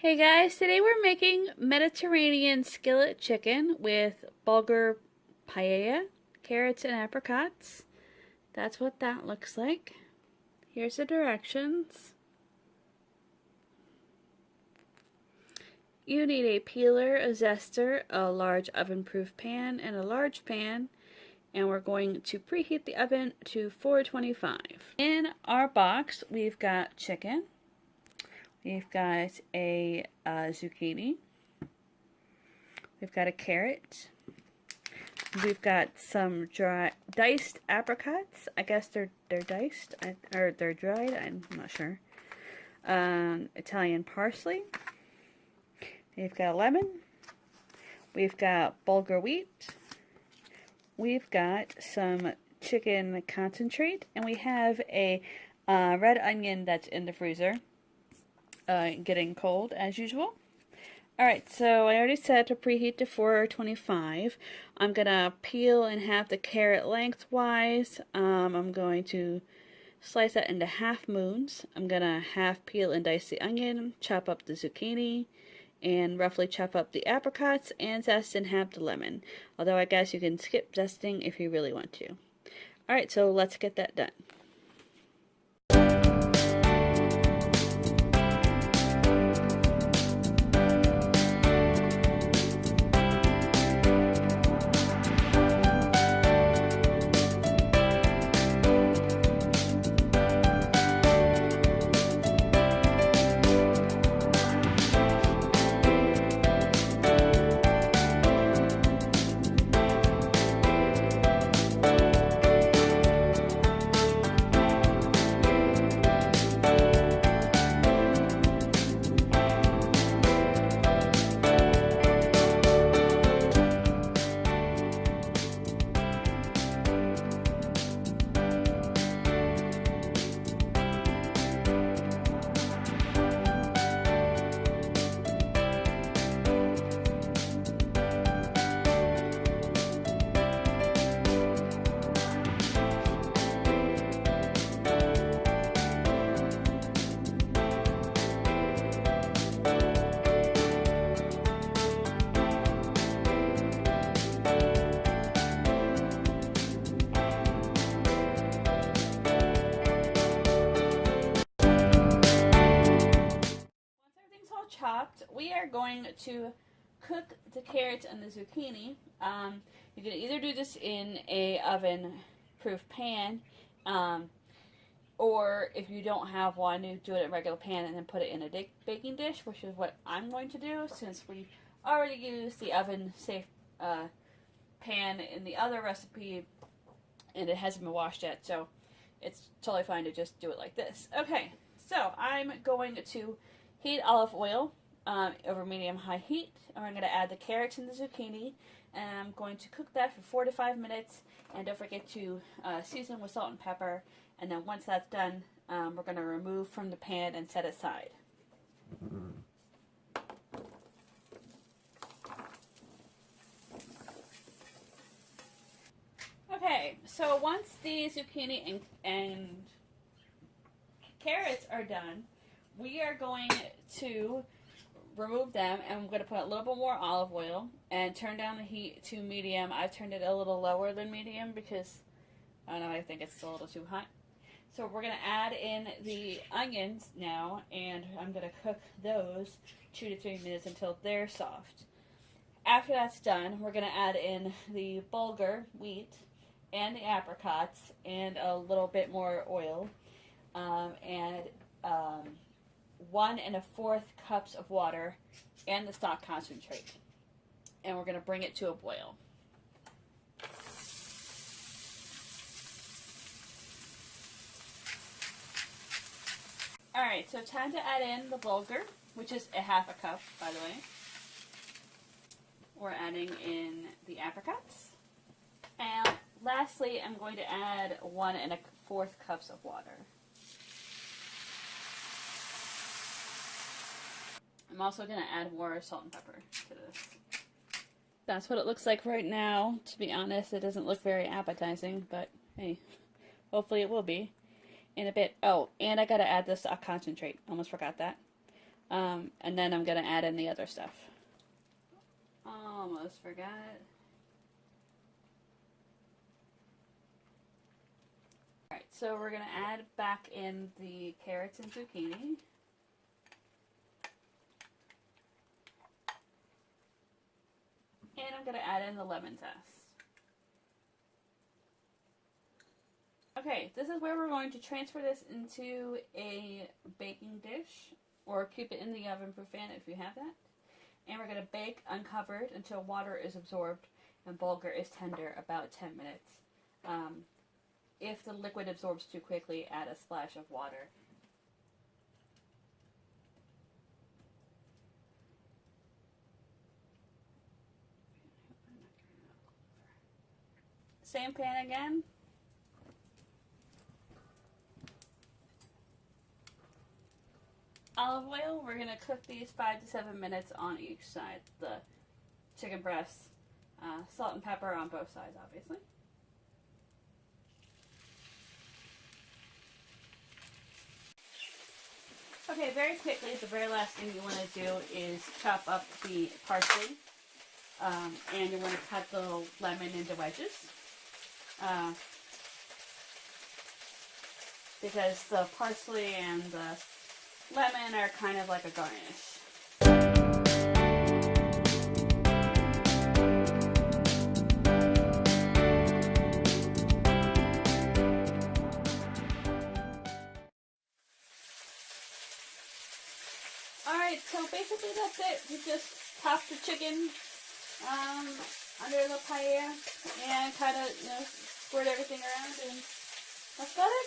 Hey guys, today we're making Mediterranean skillet chicken with bulgur paella, carrots, and apricots. That's what that looks like. Here's the directions. You need a peeler, a zester, a large oven-proof pan, and a large pan. And we're going to preheat the oven to 425. In our box, we've got chicken. We've got a zucchini. We've got a carrot. We've got some diced apricots. I guess they're diced or they're dried. I'm not sure. Italian parsley. We've got a lemon. We've got bulgur wheat. We've got some chicken concentrate, and we have a red onion that's in the freezer. Getting cold as usual. Alright, so I already set to preheat to 425. I'm gonna peel and have the carrot lengthwise. I'm going to slice that into half moons. I'm gonna half peel and dice the onion, chop up the zucchini, and roughly chop up the apricots and zest and half the lemon. Although I guess you can skip zesting if you really want to. Alright, so let's get that done. Chopped, we are going to cook the carrots and the zucchini. You can either do this in a oven-proof pan, or if you don't have one, you do it in a regular pan and then put it in a baking dish, which is what I'm going to do since we already used the oven-safe pan in the other recipe and it hasn't been washed yet, so it's totally fine to just do it like this. Okay, so I'm going to heat olive oil over medium-high heat. And we're going to add the carrots and the zucchini. And I'm going to cook that for 4 to 5 minutes. And don't forget to season with salt and pepper. And then once that's done, we're going to remove from the pan and set aside. Okay, so once the zucchini and carrots are done, we are going to remove them, and I'm going to put a little bit more olive oil and turn down the heat to medium. I've turned it a little lower than medium because, I don't know, I think it's a little too hot. So we're going to add in the onions now, and I'm going to cook those 2 to 3 minutes until they're soft. After that's done, we're going to add in the bulgur wheat and the apricots and a little bit more oil, and 1 1/4 cups of water and the stock concentrate. And we're going to bring it to a boil. Alright, so time to add in the bulgur, which is a 1/2 cup, by the way. We're adding in the apricots. And lastly, I'm going to add 1 1/4 cups of water. I'm also going to add more salt and pepper to this. That's what it looks like right now. To be honest, it doesn't look very appetizing, but hey, hopefully it will be in a bit. Oh, and I got to add this concentrate. Almost forgot that. And then I'm going to add in the other stuff. Almost forgot. Alright, so we're going to add back in the carrots and zucchini. And I'm going to add in the lemon zest. Okay, this is where we're going to transfer this into a baking dish, or keep it in the oven-proof pan if you have that. And we're going to bake uncovered until water is absorbed and bulgur is tender, about 10 minutes. If the liquid absorbs too quickly, add a splash of water. Same pan again. Olive oil, we're going to cook these 5 to 7 minutes on each side. The chicken breasts, salt and pepper on both sides, obviously. Okay, very quickly, the very last thing you want to do is chop up the parsley, and you want to cut the lemon into wedges, because the parsley and the lemon are kind of like a garnish. Alright, so basically that's it. You just pop the chicken under the paella and kind of, squirt everything around, and that's about it.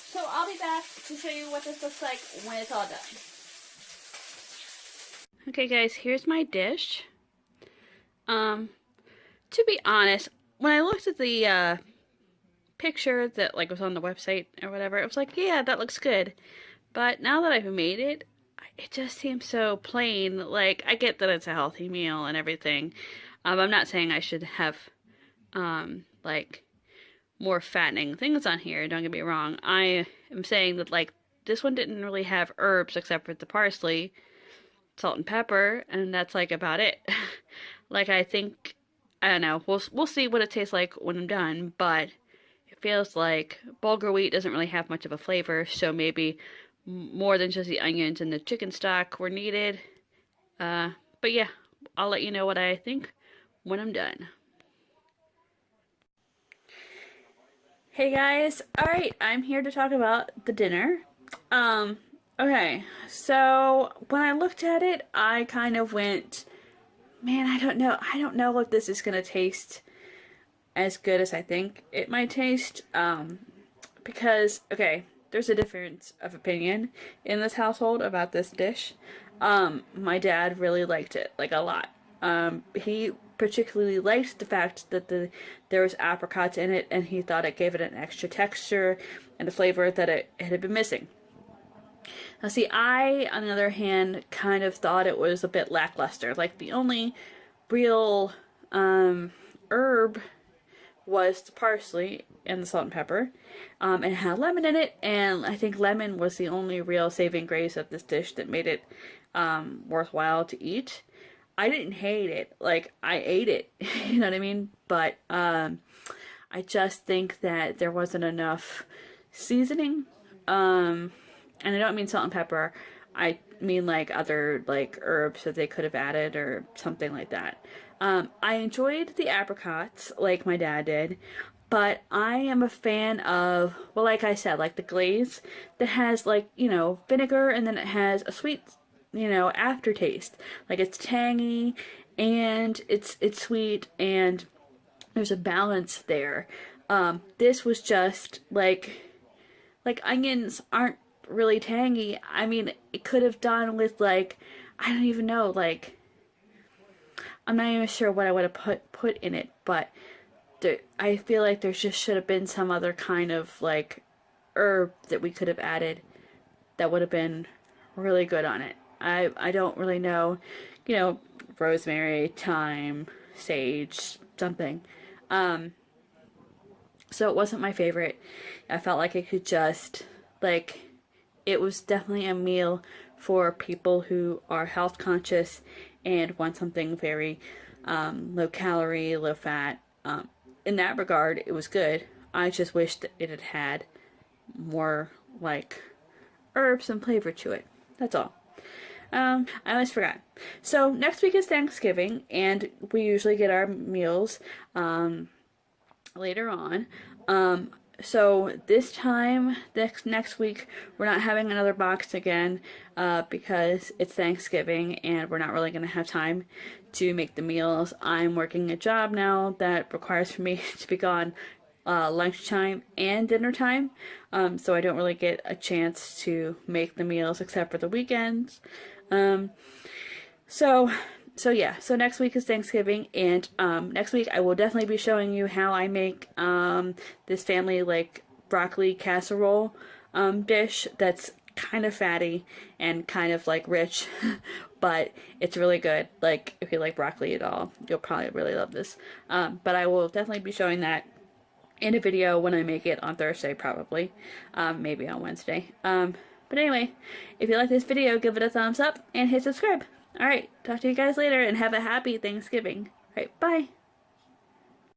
So I'll be back to show you what this looks like when it's all done. Okay guys, here's my dish. To be honest, when I looked at the picture that was on the website or whatever, it was like, yeah, that looks good. But now that I've made it, it just seems so plain. Like, I get that it's a healthy meal and everything. I'm not saying I should have, more fattening things on here, don't get me wrong. I am saying that, this one didn't really have herbs except for the parsley, salt and pepper, and that's, about it. I think, I don't know, we'll see what it tastes like when I'm done, but it feels like bulgur wheat doesn't really have much of a flavor, so maybe more than just the onions and the chicken stock were needed. But yeah, I'll let you know what I think when I'm done. Hey guys, alright, I'm here to talk about the dinner. Okay, so when I looked at it, I kind of went, man, I don't know if this is gonna taste as good as I think it might taste, because, okay, there's a difference of opinion in this household about this dish. My dad really liked it, a lot. He particularly liked the fact that there was apricots in it, and he thought it gave it an extra texture and a flavor that it had been missing. Now see, I, on the other hand, kind of thought it was a bit lackluster. The only real herb was the parsley and the salt and pepper, and it had lemon in it, and I think lemon was the only real saving grace of this dish that made it worthwhile to eat. I didn't hate it. I ate it, you know what I mean? But I just think that there wasn't enough seasoning, and I don't mean salt and pepper. I mean other herbs that they could have added or something like that. I enjoyed the apricots like my dad did, but I am a fan of, well, like I said, the glaze that has vinegar, and then it has a sweet, aftertaste. It's tangy and it's sweet, and there's a balance there. This was just onions aren't really tangy. I mean, it could have done with I don't even know, I'm not even sure what I would have put in it, but I feel like there just should have been some other kind of herb that we could have added that would have been really good on it. I don't really know, rosemary, thyme, sage, something. So it wasn't my favorite. I felt like it could just, it was definitely a meal for people who are health conscious and want something very low calorie, low fat. In that regard, it was good. I just wished it had had more like herbs and flavor to it. That's all. I almost forgot. So next week is Thanksgiving, and we usually get our meals later on. So this time, next week, we're not having another box again because it's Thanksgiving and we're not really going to have time to make the meals. I'm working a job now that requires for me to be gone lunchtime and dinner time, so I don't really get a chance to make the meals except for the weekends. So next week is Thanksgiving, and next week I will definitely be showing you how I make this family like broccoli casserole dish that's kind of fatty and kind of like rich, but it's really good. Like if you like broccoli at all, you'll probably really love this. But I will definitely be showing that in a video when I make it on Thursday, probably, maybe on Wednesday. But anyway, if you like this video, give it a thumbs up and hit subscribe. Alright, talk to you guys later and have a happy Thanksgiving. Alright, bye!